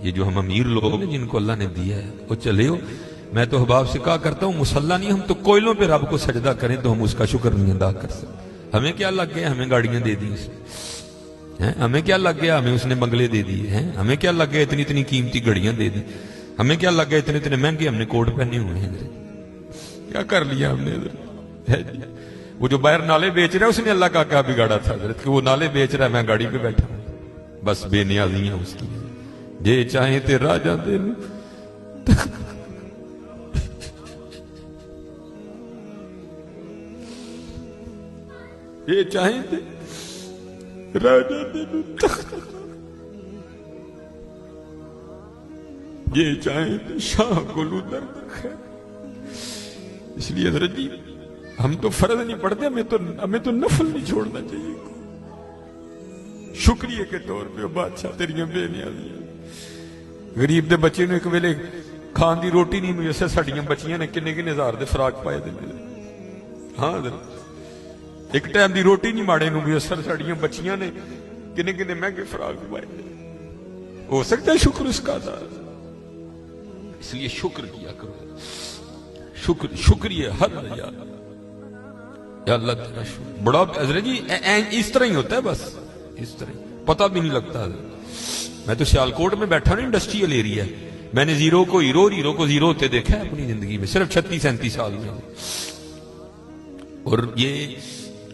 یہ جو ہم امیر لوگ ہیں جن کو اللہ نے دیا ہے وہ چلے ہو. میں تو احباب سے کہا کرتا ہوں مسلح نہیں، ہم تو کوئلوں پہ رب کو سجدہ کریں تو ہم اس کا شکر نہیں ادا کر سکتے. ہمیں کیا لگ گیا، ہمیں گاڑیاں دے دی اس نے، ہمیں کیا لگ گیا، ہمیں اس نے بنگلے دے دیے ہیں، ہمیں کیا لگ گیا اتنی اتنی قیمتی گھڑیاں دے دی، ہمیں کیا لگ گیا اتنے اتنے مہنگے ہم نے کوٹ پہنے ہوئے ہیں. کیا کر لیا ہم نے؟ وہ جو باہر نالے بیچ رہا ہے اس نے اللہ کا کیا بگاڑا تھا حضرت کہ وہ نالے بیچ رہا ہے، میں گاڑی پہ بیٹھا ہوں. بس بے نیازیاں اس کی، جے چاہیں تے راہ جاندے نے. یہ چاہیں تے راہ جاندے نے، یہ چاہیں تے شاہ گلو درد خیر. اس لیے حضرت جی ہم تو فرض نہیں پڑھتے، ہمیں تو نفل نہیں چھوڑنا چاہیے. شکریہ کے طور پہ بادشاہ تیریاں بے نیازیاں. غریب دے بچے نے ایک ویلے کھان دی روٹی نہیں میسر، ساڈیاں بچیاں نے کنے کنے ہزار دے فراق پائے دے. ہاں حضرت ایک ٹائم دی روٹی نہیں ماڑے نو میسر، ساڈیاں بچیاں نے کنے کنے مہنگے فراق پائے دے. ہو سکتا ہے شکر اس کا ادا. اس لیے شکر کیا کرو، شکریہ ہر یا اللہ تیرا شکر. بڑا حضرت جی اس طرح ہی ہوتا ہے، بس اس طرح پتہ بھی نہیں لگتا. میں تو سیالکوٹ میں بیٹھا نا، انڈسٹریل ایریا، میں نے زیرو کو ہیرو اور ہیرو کو زیرو ہوتے دیکھا ہے اپنی زندگی میں، صرف 36-37 سال میں. اور یہ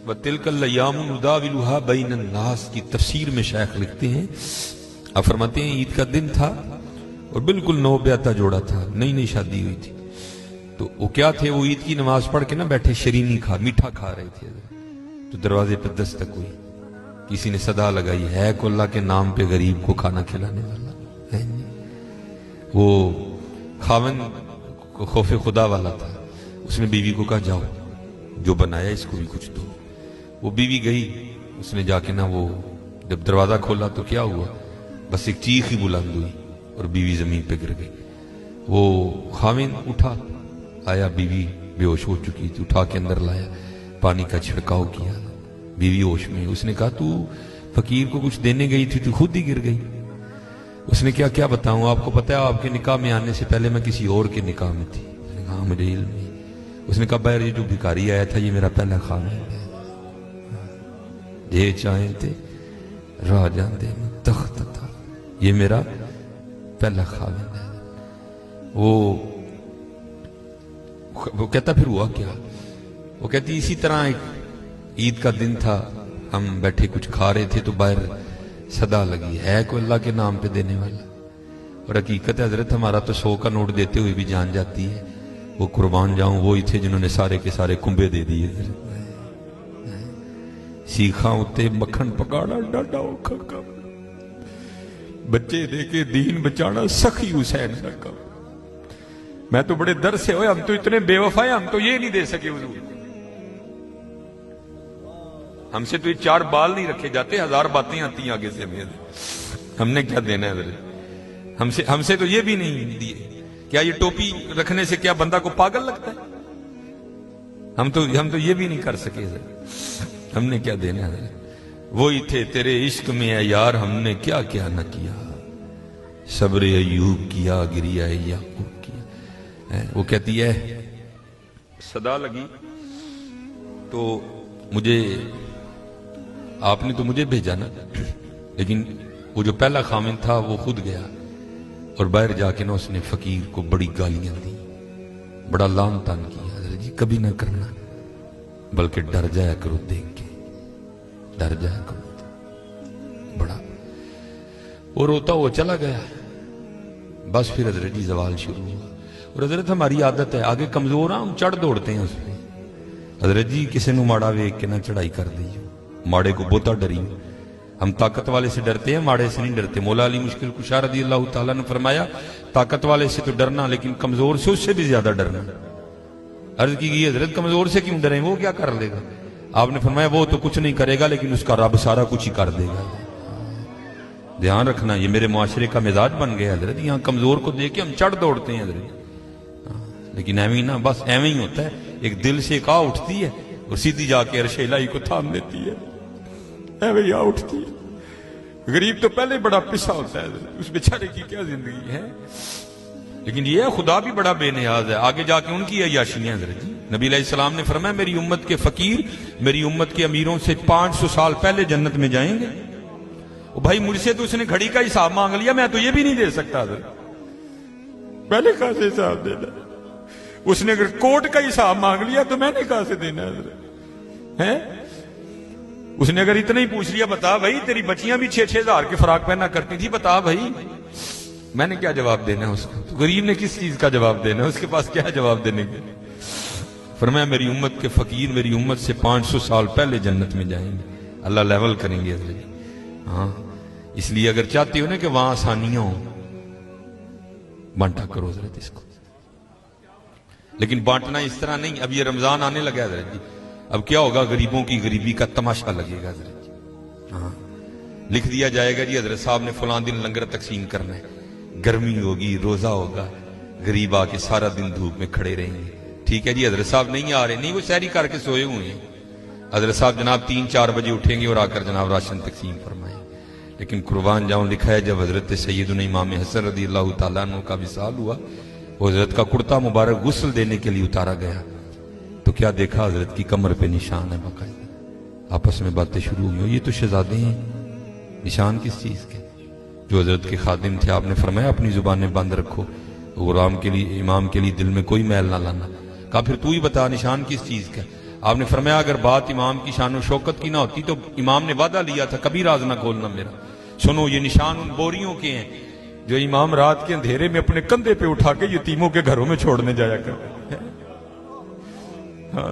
وَتِلْكَ الْأَيَّامُ نُدَاوِلُهَا بَيْنَ النَّاسِ کی تفسیر میں شیخ لکھتے ہیں، آپ فرماتے ہیں عید کا دن تھا اور بالکل نو بیاتہ جوڑا تھا، نئی نئی شادی ہوئی تھی. تو وہ کیا تھے، وہ عید کی نماز پڑھ کے نا بیٹھے شرینی میٹھا کھا رہے تھے. تو دروازے پہ دستک ہوئی، کسی نے صدا لگائی، ہے کو اللہ کے نام پہ غریب کو کھانا کھلانے والا ہے. وہ خاوند خوف خدا والا تھا، اس نے بیوی کو کہا جاؤ جو بنایا اس کو بھی کچھ دو. وہ بیوی گئی، اس نے جا کے نا وہ جب دروازہ کھولا تو کیا ہوا، بس ایک چیخ ہی بلند ہوئی اور بیوی زمین پہ گر گئی. وہ خاوند اٹھا، آیا، بیوی بے ہوش ہو چکی تھی، اٹھا کے اندر لایا، پانی کا چھڑکاؤ کیا، بیوی ہوش میں. اس نے کہا تو فقیر کو کچھ دینے گئی تھی تو خود ہی گر گئی. اس نے کیا بتاؤں، آپ کو پتہ ہے آپ کے نکاح میں آنے سے پہلے میں کسی اور کے نکاح میں تھی. اس نے کہا مجھے علم نہیں. اس نے کہا باہر یہ جو بھکاری آیا تھا یہ میرا پہلا خاوند ہے، یہ چاہیں تھے راہ جاندے میں تخت تھا، یہ میرا پہلا خاوند ہے. وہ کہتا پھر ہوا کیا، وہ کہتی اسی طرح ایک عید کا دن تھا، ہم بیٹھے کچھ کھا رہے تھے تو باہر صدا لگی، ہے کوئی اللہ کے نام پہ دینے والا. اور حقیقت ہے حضرت ہمارا تو 100 کا نوٹ دیتے ہوئے بھی جان جاتی ہے. وہ قربان جاؤں وہی تھے جنہوں نے سارے کے سارے کنبے دے دیے. سیکھاں اتے مکھن پکاڑا ڈاڈا اوکھا کام، بچے دے کے دین بچانا سخی حسین کا کام. میں تو بڑے در سے ہوئے، ہم تو اتنے بے وفا ہیں، ہم تو یہ نہیں دے سکے حضور. ہم سے تو یہ 4 بال نہیں رکھے جاتے، 1000 باتیں آتی ہیں آگے سے ہمیں. ہم نے کیا دینا ہے حضرت؟ ہم سے تو یہ بھی نہیں دیے. کیا یہ ٹوپی رکھنے سے کیا بندہ کو پاگل لگتا ہے؟ ہم تو یہ بھی نہیں کر سکے حضرت. ہم نے کیا دینا ہے؟ وہی تھے تیرے عشق میں اے یار، ہم نے کیا کیا نہ کیا، صبر ایوب کیا، گریہ یعقوب کیا. وہ کہتی ہے صدا لگی تو مجھے، آپ نے تو مجھے بھیجا نا، لیکن وہ جو پہلا خامن تھا وہ خود گیا اور باہر جا کے نا اس نے فقیر کو بڑی گالیاں دی، بڑا لان تان کیا. حضرت جی کبھی نہ کرنا، بلکہ ڈر جایا کرو دیکھ کے، ڈر جایا کرو بڑا. وہ روتا وہ چلا گیا. بس پھر حضرت جی زوال شروع ہوا. اور حضرت ہماری عادت ہے آگے کمزور ہم چڑھ دوڑتے ہیں اس پہ. حضرت جی کسی نو ماڑا ویک کے نہ چڑھائی کر دی، ماڑے کو بہتا ڈری. ہم طاقت والے سے ڈرتے ہیں، ماڑے سے نہیں ڈرتے. مولا علی مشکل کشا رضی اللہ تعالیٰ نے فرمایا طاقت والے سے تو ڈرنا لیکن کمزور سے اس سے بھی زیادہ ڈرنا. عرض کی گئی حضرت کمزور سے کیوں ڈریں، وہ کیا کر لے گا؟ آپ نے فرمایا وہ تو کچھ نہیں کرے گا لیکن اس کا رب سارا کچھ ہی کر دے گا. دھیان رکھنا، یہ میرے معاشرے کا مزاج بن گیا حضرت. یہاں کمزور کو دیکھ کے ہم چڑھ دوڑتے ہیں حضرت، لیکن ایویں نہ، بس ایویں ہی ہوتا ہے. ایک دل سے ایک آ اٹھتی ہے اور سیدھی جا کے عرش الہی کو تھام لیتی ہے، ایویں آ اٹھتی ہے. غریب تو پہلے بڑا پسا ہوتا ہے، اس بیچارے کی کیا زندگی ہے. لیکن یہ خدا بھی بڑا بے نیاز ہے. آگے جا کے ان کی عیاشیاں حضرت جی. نبی علیہ السلام نے فرمایا میری امت کے فقیر میری امت کے امیروں سے 500 سال پہلے جنت میں جائیں گے. بھائی مجھ سے تو اس نے گھڑی کا حساب مانگ لیا، میں تو یہ بھی نہیں دے سکتا حضرت. پہلے کہاں سے حساب دینا؟ اس نے اگر کوٹ کا حساب مانگ لیا تو میں نے کہاں سے دینا حضرت ہے؟ اس نے اگر اتنا ہی پوچھ لیا بتا بھائی تیری بچیاں بھی 6-6 ہزار کے فراق پہنا کرتی تھی، بتا بھائی، میں نے کیا جواب دینا ہے اس کو؟ تو غریب نے کس چیز کا جواب دینا ہے؟ اس کے پاس کیا جواب دینے کے؟ فرمایا میری امت کے فقیر میری امت سے 500 سال پہلے جنت میں جائیں گے. اللہ لیول کریں گے حضرت. ہاں اس لیے اگر چاہتے ہو نا کہ وہاں آسانیاں ہوں، بانٹا کرو حضرت اس کو. لیکن بانٹنا اس طرح نہیں. اب یہ رمضان آنے لگا حضرت جی، اب کیا ہوگا؟ غریبوں کی غریبی کا تماشا لگے گا حضرت جی. ہاں لکھ دیا جائے گا جی حضرت صاحب نے فلاں دن لنگر تقسیم کرنا ہے، گرمی ہوگی روزہ ہوگا، غریب آ کے سارا دن دھوپ میں کھڑے رہیں گے. ٹھیک ہے جی حضرت صاحب نہیں آ رہے، نہیں وہ سحری کر کے سوئے ہوئے ہیں. حضرت صاحب جناب 3-4 بجے اٹھیں گے اور آ کر جناب راشن تقسیم فرمائیں. لیکن قربان جاؤں لکھا ہے جب حضرت سیدنا امام حسن رضی اللہ تعالیٰ عنہ کا وصال ہوا، وہ حضرت کا کرتا مبارک غسل دینے کے لیے اتارا گیا تو کیا دیکھا؟ حضرت کی کمر پہ نشان ہے باقاعدہ. آپس میں باتیں شروع ہوئی، یہ تو شہزادے ہیں. نشان کس چیز کے؟ جو حضرت کے خادم تھے آپ نے فرمایا اپنی زبانیں بند رکھو، غلام کے لیے امام کے لیے دل میں کوئی میل نہ لانا. کہا پھر تو ہی بتا نشان کس چیز کا؟ آپ نے فرمایا اگر بات امام کی شان و شوکت کی نہ ہوتی تو امام نے وعدہ لیا تھا کبھی راز نہ کھولنا میرا. سنو یہ نشان ان بوریوں کے ہیں جو امام رات کے اندھیرے میں اپنے کندھے پہ اٹھا کے یتیموں کے گھروں میں چھوڑنے جایا کرتے. ہاں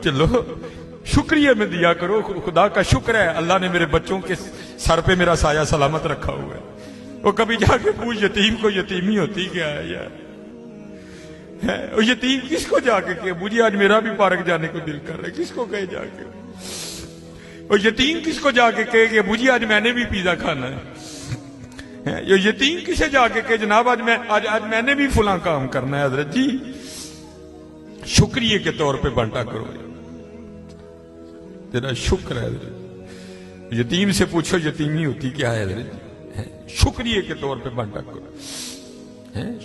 چلو شکریہ میں دیا کرو، خدا کا شکر ہے اللہ نے میرے بچوں کے سر پہ میرا سایہ سلامت رکھا ہوا ہے. وہ کبھی جا کے پوچھ یتیم کو یتیمی ہوتی کیا ہے یار؟ یتیم کس کو جا کے کہ مجھے آج میرا بھی پارک جانے کو دل کر رہا ہے، کس کو کہے جا کے؟ اور یتیم کس کو جا کے کہے کہ مجھے آج میں نے بھی پیزا کھانا ہے؟ یہ یتیم کسے جا کے کہ جناب آج میں نے بھی فلاں کام کرنا ہے؟ حضرت جی شکریہ کے طور پہ بانٹا کرو، تیرا شکر ہے حضرت. یتیم سے پوچھو یتیمی ہوتی کیا ہے حضرت جی، شکریہ کے طور پہ بانٹا کرو.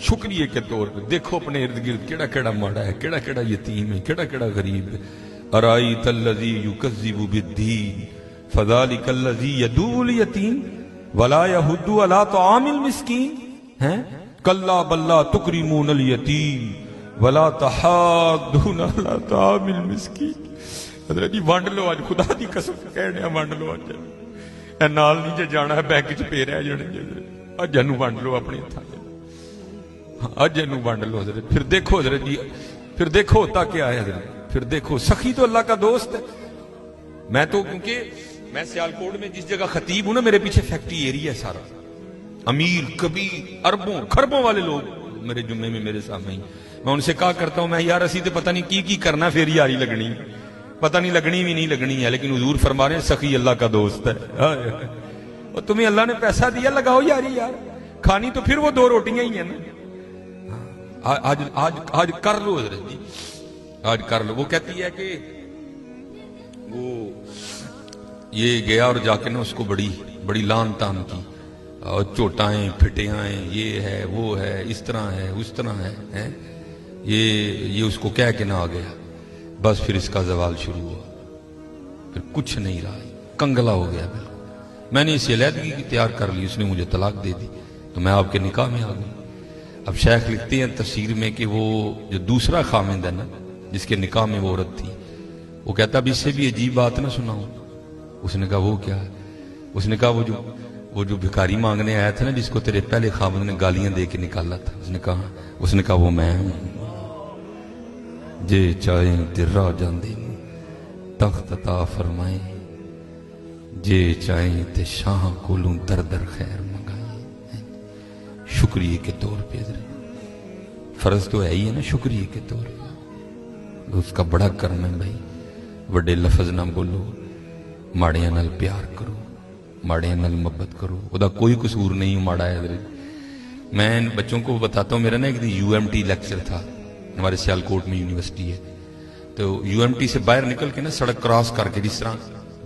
شکریہ کے طور پہ دیکھو اپنے ارد گرد کیڑا کیڑا ماڑا ہے، کیڑا کیڑا یتیم ہے، کیڑا کیڑا غریب ہے. ارائیت الذی یکذب بالدین فذلک الذی یدعو الیتیم ولا یحض علی طعام المسکین کلا بل لا تکرمون الیتیم ولا تحاضون علی طعام المسکین. حضرت جی وانڈ لو، آج خدا دی قسم کہنے وانڈ لو، آج اے نال نہیں جے جانا ہے بینک چ پے رہ جانے جے، اج انو وانڈ لو اپنے ہتھاں، اج انو وانڈ لو حضرت. پھر دیکھو حضرت جی، پھر دیکھو ہوتا کیا ہے حضرت. پھر دیکھو سخی تو اللہ کا دوست ہے. میں تو کیونکہ میں سیالکوٹ میں جس جگہ خطیب ہوں نا میرے پیچھے فیکٹری ایریا ہے سارا، امیر کبیر اربوں خربوں والے لوگ میرے جمعے میں میرے سامنے ہی. میں ان سے کہا کرتا ہوں میں یار اسی تو پتہ نہیں کی کرنا پھر یاری لگنی، پتہ نہیں لگنی بھی نہیں لگنی ہے، لیکن حضور فرما رہے ہیں سخی اللہ کا دوست ہے. اور تمہیں اللہ نے پیسہ دیا لگاؤ یاری یار، کھانی تو پھر وہ 2 روٹیاں ہی ہیں نا. آج کر لو حضرت جی، آج کر لو. وہ کہتی ہے کہ وہ یہ گیا اور جا کے نا اس کو بڑی لان تان کی، اور چوٹائیں پھٹیاں، یہ ہے وہ ہے اس طرح ہے اس طرح ہے، یہ اس کو کہہ کے نہ آ گیا. بس پھر اس کا زوال شروع ہوا، پھر کچھ نہیں رہا، کنگلا ہو گیا بالکل. میں نے اسے علیحدگی کی تیار کر لی، اس نے مجھے طلاق دے دی تو میں آپ کے نکاح میں آ گئی. اب شیخ لکھتے ہیں تفسیر میں کہ وہ جو دوسرا خامند ہے نا جس کے نکاح میں وہ عورت تھی، وہ کہتا اب اس سے بھی عجیب بات نہ سناؤں. اس نے کہا وہ کیا ہے؟ اس نے کہا وہ جو بھکاری مانگنے آیا تھا نا جس کو تیرے پہلے خامند نے گالیاں دے کے نکالا تھا، اس نے کہا وہ میں ہوں. جے چاہیں تے راہ جاندے تخت عطا فرمائیں، جے چاہیں تے شاہ کولوں در در خیر منگائیں. شکریہ کے طور پہ فرض تو ہے ہی ہے نا، شکریہ کے طور پہ اس کا بڑا کرم ہے بھائی. وڈے لفظ نہ بولو، ماڑیاں نال پیار کرو، ماڑیاں نال محبت کرو. وہ دا کوئی قصور نہیں ماڑا ہے حضرت. میں بچوں کو بتاتا ہوں، میرا نا ایک دن UMT لیکچر تھا، ہمارے سیالکوٹ میں یونیورسٹی ہے، تو UMT سے باہر نکل کے نا سڑک کراس کر کے جس طرح